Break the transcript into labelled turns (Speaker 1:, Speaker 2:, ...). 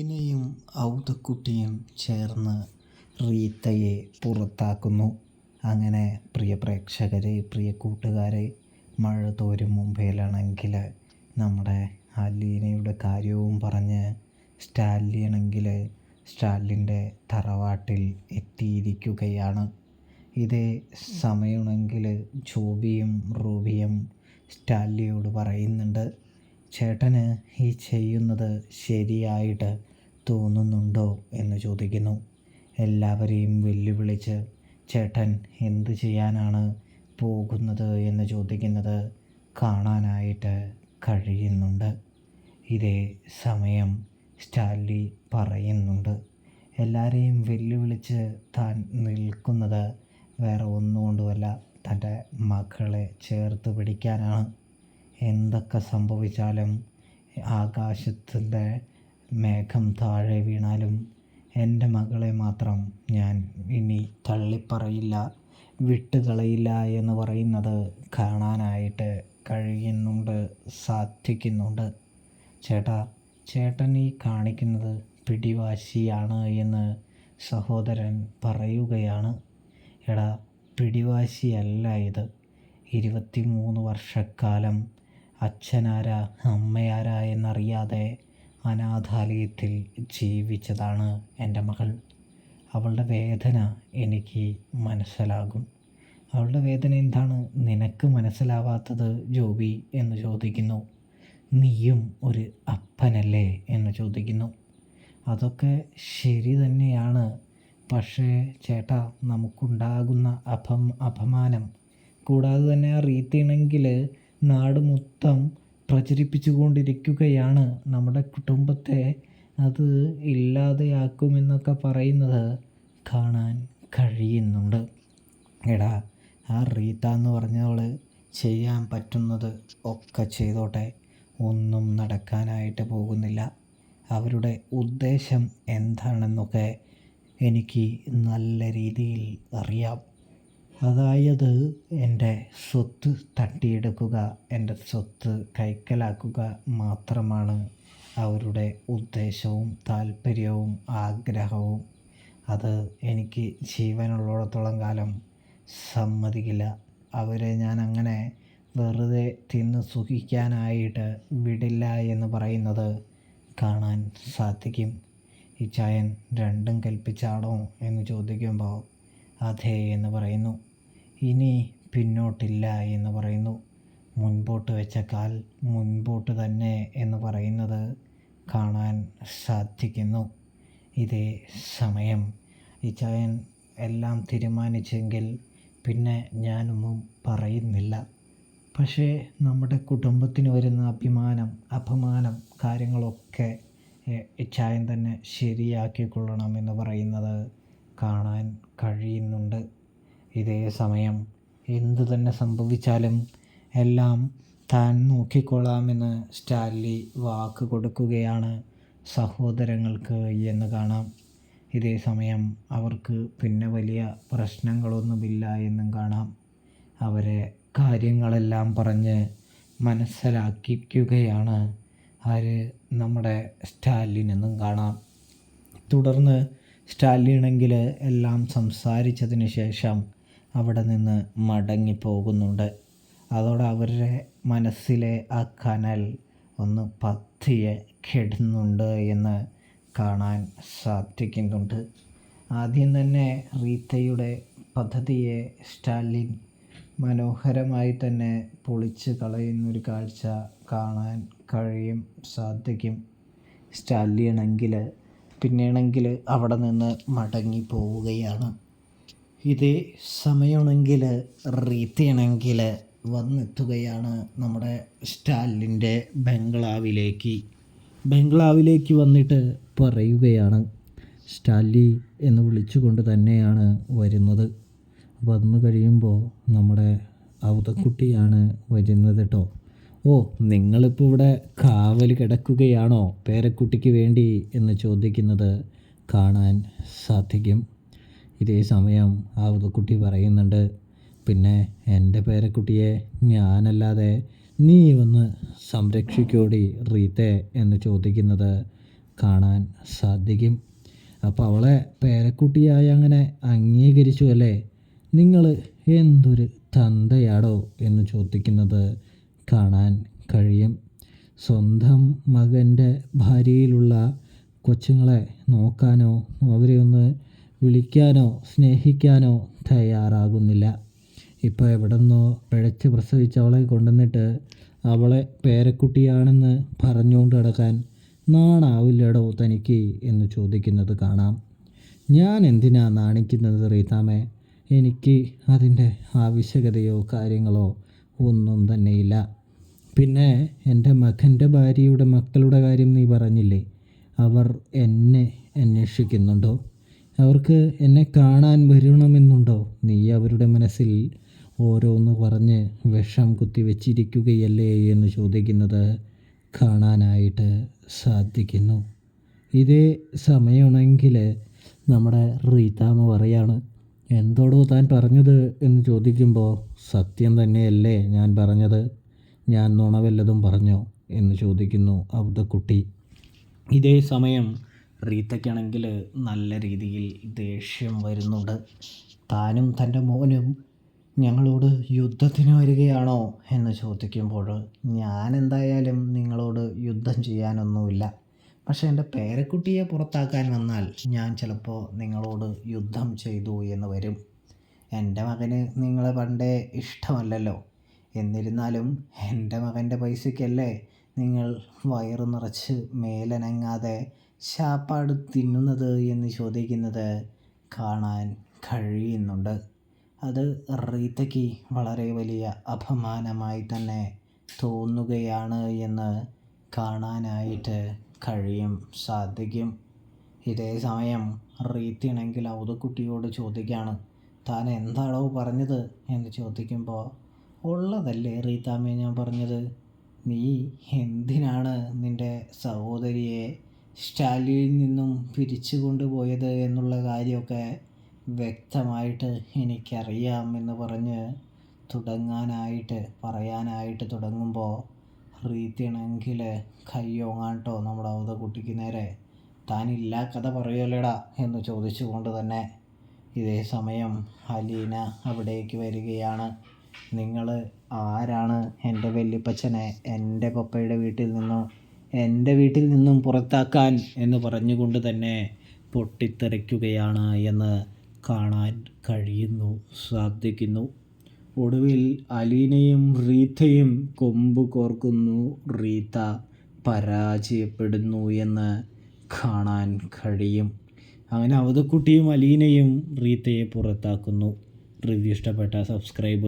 Speaker 1: ഇനയും ഔതക്കുട്ടിയും ചേർന്ന് റീത്തയെ പുറത്താക്കുന്നു. അങ്ങനെ പ്രിയ പ്രേക്ഷകരെ, പ്രിയ കൂട്ടുകാരെ, മഴ തോരും മുമ്പേലാണെങ്കിൽ നമ്മുടെ അലീനയുടെ കാര്യവും പറഞ്ഞ് സ്റ്റാലിൻ്റെ തറവാട്ടിൽ എത്തിയിരിക്കുകയാണ്. ഇതേ സമയമാണെങ്കിൽ ജോബിയും റൂബിയും സ്റ്റാലിയോട് പറയുന്നുണ്ട്, ചേട്ടന് ഈ ചെയ്യുന്നത് ശരിയായിട്ട് തോന്നുന്നുണ്ടോ എന്ന് ചോദിക്കുന്നു. എല്ലാവരെയും വെല്ലുവിളിച്ച് ചേട്ടൻ എന്ത് ചെയ്യാനാണ് പോകുന്നത് എന്ന് ചോദിക്കുന്നത് കാണാനായിട്ട് കഴിയുന്നുണ്ട്. ഇതേ സമയം സ്റ്റാൻലി പറയുന്നുണ്ട്, എല്ലാവരെയും വെല്ലുവിളിച്ച് താൻ നിൽക്കുന്നത് വേറെ ഒന്നുകൊണ്ടുമല്ല, തൻ്റെ മകളെ ചേർത്ത് പിടിക്കാനാണ്. എന്തൊക്കെ സംഭവിച്ചാലും, ആകാശത്തിൻ്റെ മേഘം താഴെ വീണാലും എൻ്റെ മകളെ മാത്രം ഞാൻ ഇനി തള്ളിപ്പറയില്ല, വിട്ടുകളയില്ല എന്ന് പറയുന്നത് കാണാനായിട്ട് കഴിയുന്നുണ്ട്, സാധിക്കുന്നുണ്ട്. ചേട്ടൻ ഈ കാണിക്കുന്നത് പിടിവാശിയാണ് എന്ന് സഹോദരൻ പറയുകയാണ്. എടാ, പിടിവാശിയല്ല ഇത്. 23 വർഷക്കാലം അച്ഛനാരാ അമ്മയാരാ എന്നറിയാതെ അനാഥാലയത്തിൽ ജീവിച്ചതാണ് എൻ്റെ മകൾ. അവളുടെ വേദന എനിക്ക് മനസ്സിലാകും. അവളുടെ വേദന എന്താണ് നിനക്ക് മനസ്സിലാവാത്തത് ജോബി എന്ന് ചോദിക്കുന്നു. നീയും ഒരു അപ്പനല്ലേ എന്ന് ചോദിക്കുന്നു. അതൊക്കെ ശരി തന്നെയാണ്, പക്ഷേ ചേട്ടാ, നമുക്കുണ്ടാകുന്ന അപമാനം കൂടാതെ തന്നെ ആ റീത്തിയാണെങ്കിൽ നാട് മൊത്തം പ്രചരിപ്പിച്ചുകൊണ്ടിരിക്കുകയാണ്. നമ്മുടെ കുടുംബത്തെ അത് ഇല്ലാതെയാക്കുമെന്നൊക്കെ പറയുന്നത് കാണാൻ കഴിയുന്നുണ്ട്. എടാ, ആ റീത്ത എന്ന് പറഞ്ഞവൾ ചെയ്യാൻ പറ്റുന്നത് ഒക്കെ ചെയ്തോട്ടെ, ഒന്നും നടക്കാനായിട്ട് പോകുന്നില്ല. അവരുടെ ഉദ്ദേശം എന്താണെന്നൊക്കെ എനിക്ക് നല്ല രീതിയിൽ അറിയാം. അതായത് എൻ്റെ സ്വത്ത് തട്ടിയെടുക്കുക, എൻ്റെ സ്വത്ത് കൈക്കലാക്കുക മാത്രമാണ് അവരുടെ ഉദ്ദേശവും താല്പര്യവും ആഗ്രഹവും. അത് എനിക്ക് ജീവനുള്ളിടത്തോളം കാലം സമ്മതിക്കില്ല. അവരെ ഞാൻ അങ്ങനെ വെറുതെ തിന്ന് സുഖിക്കാനായിട്ട് വിടില്ല എന്ന് പറയുന്നത് കാണാൻ സാധിക്കും. ഈ ചായൻ രണ്ടും കൽപ്പിച്ചാണോ എന്ന് ചോദിക്കുമ്പോൾ അതെ എന്ന് പറയുന്നു. ഇനി പിന്നോട്ടില്ല എന്ന് പറയുന്നു. മുൻപോട്ട് വെച്ച കാൽ മുൻപോട്ട് തന്നെ എന്ന് പറയുന്നത് കാണാൻ സാധിക്കുന്നു. ഇതേ സമയം ഇച്ചായൻ എല്ലാം തീരുമാനിച്ചെങ്കിൽ പിന്നെ ഞാനൊന്നും പറയുന്നില്ല. പക്ഷേ നമ്മുടെ കുടുംബത്തിന് വരുന്ന അപമാനം കാര്യങ്ങളൊക്കെ ഇച്ചായൻ തന്നെ ശരിയാക്കിക്കൊള്ളണം എന്ന് പറയുന്നത് കാണാൻ കഴിയുന്നുണ്ട്. ഇതേ സമയം എന്തു തന്നെ സംഭവിച്ചാലും എല്ലാം താൻ നോക്കിക്കൊള്ളാമെന്ന് സ്റ്റാൻലി വാക്ക് കൊടുക്കുകയാണ് സഹോദരങ്ങൾക്ക് എന്ന് കാണാം. ഇതേ സമയം അവർക്ക് പിന്നെ വലിയ പ്രശ്നങ്ങളൊന്നുമില്ല എന്നും കാണാം. അവരെ കാര്യങ്ങളെല്ലാം പറഞ്ഞ് മനസ്സിലാക്കിക്കുകയാണ് നമ്മുടെ സ്റ്റാലിനെന്നും കാണാം. തുടർന്ന് സ്റ്റാലിനാണെങ്കിൽ എല്ലാം സംസാരിച്ചതിന് ശേഷം അവിടെ നിന്ന് മടങ്ങിപ്പോകുന്നുണ്ട്. അതോടെ അവരുടെ മനസ്സിലെ ആ കനൽ ഒന്ന് പതിയെ കെടുന്നുണ്ട് എന്ന് കാണാൻ സാധിക്കുന്നുണ്ട്. ആദ്യം തന്നെ റീത്തയുടെ പദ്ധതിയെ സ്റ്റാലിൻ മനോഹരമായി തന്നെ പൊളിച്ച് കളയുന്നൊരു കാഴ്ച കാണാൻ സാധിക്കും. പിന്നെയാണെങ്കിൽ അവിടെ നിന്ന് മടങ്ങി പോവുകയാണ്. ഇതേ സമയമാണെങ്കിൽ റീത്തയാണെങ്കിൽ വന്നെത്തുകയാണ് നമ്മുടെ സ്റ്റാലിൻ്റെ ബംഗ്ലാവിലേക്ക് വന്നിട്ട് പറയുകയാണ്, സ്റ്റാലി എന്ന് വിളിച്ചുകൊണ്ട് തന്നെയാണ് വരുന്നത്. വന്നു കഴിയുമ്പോൾ നമ്മുടെ ഔതക്കുട്ടിയാണ് വരുന്നത് കേട്ടോ. ഓ, നിങ്ങളിപ്പോൾ ഇവിടെ കാവൽ കിടക്കുകയാണോ പേരക്കുട്ടിക്ക് വേണ്ടി എന്ന് ചോദിക്കുന്നത് കാണാൻ സാധിക്കും. ഇതേ സമയം ഔതക്കുട്ടി പറയുന്നുണ്ട്, പിന്നെ എൻ്റെ പേരക്കുട്ടിയെ ഞാനല്ലാതെ നീ ഒന്ന് സംരക്ഷിക്കോടി റീത്തെ എന്ന് ചോദിക്കുന്നത് കാണാൻ സാധിക്കും. അപ്പോൾ അവളെ പേരക്കുട്ടിയായി അങ്ങനെ അംഗീകരിച്ചു അല്ലേ? നിങ്ങൾ എന്തൊരു തന്തയാടോ എന്ന് ചോദിക്കുന്നത് കാണാൻ കഴിയും. സ്വന്തം മകൻ്റെ ഭാര്യയിലുള്ള കൊച്ചുങ്ങളെ നോക്കാനോ അവരെ ഒന്ന് വിളിക്കാനോ സ്നേഹിക്കാനോ തയ്യാറാകുന്നില്ല. ഇപ്പോൾ എവിടെന്നോ പിഴച്ച് പ്രസവിച്ച് അവളെ കൊണ്ടുവന്നിട്ട് അവളെ പേരക്കുട്ടിയാണെന്ന് പറഞ്ഞുകൊണ്ട് നടക്കാൻ നാണാവില്ലടോ തനിക്ക് എന്ന് ചോദിക്കുന്നത് കാണാം. ഞാൻ എന്തിനാ നാണിക്കുന്നത് റീതാമേ? എനിക്ക് അതിൻ്റെ ആവശ്യകതയോ കാര്യങ്ങളോ ഒന്നും തന്നെയില്ല. പിന്നെ എൻ്റെ മകൻ്റെ ഭാര്യയുടെ മക്കളുടെ കാര്യം നീ പറഞ്ഞില്ലേ, അവർ എന്നെ അന്വേഷിക്കുന്നുണ്ടോ? അവർക്ക് എന്നെ കാണാൻ വരണമെന്നുണ്ടോ? നീ അവരുടെ മനസ്സിൽ ഓരോന്ന് പറഞ്ഞ് വിഷം കുത്തിവെച്ചിരിക്കുകയല്ലേ എന്ന് ചോദിക്കുന്നത് കാണാനായിട്ട് സാധിക്കുന്നു. ഇതേ സമയമാണെങ്കിൽ നമ്മുടെ റീതാമ പറയാണ്, എന്തോടോ താൻ പറഞ്ഞത് എന്ന് ചോദിക്കുമ്പോൾ, സത്യം തന്നെയല്ലേ ഞാൻ പറഞ്ഞത്, ഞാൻ നുണ വല്ലതും പറഞ്ഞോ എന്ന് ചോദിക്കുന്നു അവതക്കുട്ടി. ഇതേ സമയം റീത്തയ്ക്കാണെങ്കിൽ നല്ല രീതിയിൽ ദേഷ്യം വരുന്നുണ്ട്. താനും തൻ്റെ മോനും ഞങ്ങളോട് യുദ്ധത്തിന് വരികയാണോ എന്ന് ചോദിക്കുമ്പോൾ, ഞാൻ എന്തായാലും നിങ്ങളോട് യുദ്ധം ചെയ്യാനൊന്നുമില്ല, പക്ഷേ എൻ്റെ പേരക്കുട്ടിയെ പുറത്താക്കാൻ വന്നാൽ ഞാൻ ചിലപ്പോൾ നിങ്ങളോട് യുദ്ധം ചെയ്തു എന്ന് വരും. എൻ്റെ മകന് നിങ്ങളെ പണ്ടേ ഇഷ്ടമല്ലല്ലോ, എന്നിരുന്നാലും എൻ്റെ മകൻ്റെ പൈസയ്ക്കല്ലേ നിങ്ങൾ വയറു നിറച്ച് മേലനങ്ങാതെ ശാപ്പാട് തിന്നുന്നത് എന്ന് ചോദിക്കുന്നത് കാണാൻ കഴിയുന്നുണ്ട്. അത് റീത്തയ്ക്ക് വളരെ വലിയ അപമാനമായി തന്നെ തോന്നുകയാണ് എന്ന് കാണാനായിട്ട് സാധിക്കും. ഇതേ സമയം റീത്തയാണെങ്കിൽ അവതക്കുട്ടിയോട് ചോദിക്കുകയാണ്, താൻ എന്താണോ പറഞ്ഞത് എന്ന് ചോദിക്കുമ്പോൾ, ഉള്ളതല്ലേ റീത്താമ്മേ ഞാൻ പറഞ്ഞത്. നീ എന്തിനാണ് നിൻ്റെ സഹോദരിയെ സ്റ്റാലിനിൽ നിന്നും പിരിച്ചു കൊണ്ടുപോയത് എന്നുള്ള കാര്യമൊക്കെ വ്യക്തമായിട്ട് എനിക്കറിയാം എന്ന് പറഞ്ഞ് പറയാനായിട്ട് തുടങ്ങുമ്പോൾ, റീത്തിയാണെങ്കിൽ കയ്യോങ്ങാട്ടോ നമ്മുടെ അവതക്കുട്ടിക്ക് നേരെ, താനില്ല കഥ പറയുമല്ലേടാ എന്ന് ചോദിച്ചുകൊണ്ട് തന്നെ. ഇതേ സമയം അലീന അവിടേക്ക് വരികയാണ്. നിങ്ങൾ ആരാണ് എൻ്റെ വല്യപ്പച്ചനെ എൻ്റെ പപ്പയുടെ എൻ്റെ വീട്ടിൽ നിന്നും പുറത്താക്കാൻ എന്ന് പറഞ്ഞുകൊണ്ട് തന്നെ പൊട്ടിത്തെറിക്കുകയാണ് എന്ന് കാണാൻ സാധിക്കുന്നു. ഒടുവിൽ അലീനയും റീത്തയും കൊമ്പ് കോർക്കുന്നു. റീത്ത പരാജയപ്പെടുന്നു എന്ന് കാണാൻ കഴിയും. അങ്ങനെ അവതക്കുട്ടിയും അലീനയും റീത്തയെ പുറത്താക്കുന്നു. റിവ്യൂ ഇഷ്ടപ്പെട്ട സബ്സ്ക്രൈബ്